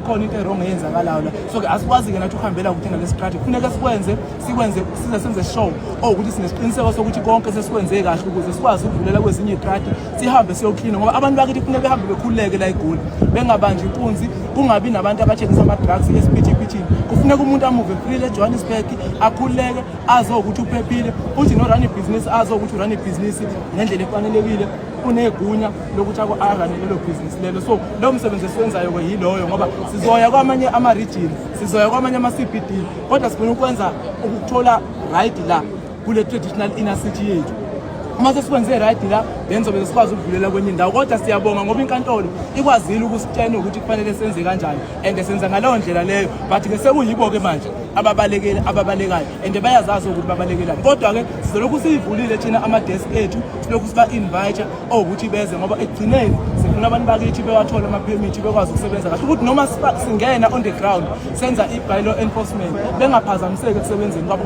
ikhona into errong eyenzakalayo la. So ke asikwazi ke nathi ukuhambela ukuthenga lesi strategy. Kufanele sikwenze size show ukuthi sinesiqiniseko sokuthi konke sesikwenze kahle ukuze sikwazi ukuvulela kwezinye itrati sihambe siyoklina ngoba abantu bakithi kufanele behambe bekhululeke la eGoli bengabanjwa impunzi kungabi nabantu abathengisa ama drugs esiphithiphithi kufuneka umuntu amuve free eJohannesburg akhululeke azokuthi uphephile futhi no run business azokuthi run business ngendlela efanelekile unegunya lokuthi akurane lelo business lelo. So lo msebenzi esiwenzayo ke yiloyo ngoba sizoya kwamanye ama region sizoya kwamanye ama CBD kodwa sifuna ukwenza ukuthola right la kule traditional inner city yethu. Uma sesikwenze right la then sobe sikwazi ukuvulela kwenye indawo kodwa siyabonga ngoba inkantolo ikwazile ukusitshena ukuthi kufanele senze kanjani and senza ngaleyo ndlela leyo but ke sekuyibo ke manje ababalekayo and bayazazi ukuthi babalekelani kodwa ke sizolokhu sivulile thina ama desk ethu silokhu siba invite ukuthi beze ngoba egcineni sifuna abantu bakithi bewathola ama permit bekwazi ukusebenza kahle ukuthi noma singena on the ground senza i bylaw enforcement bengaphazamiseke ekusebenzeni kwabo.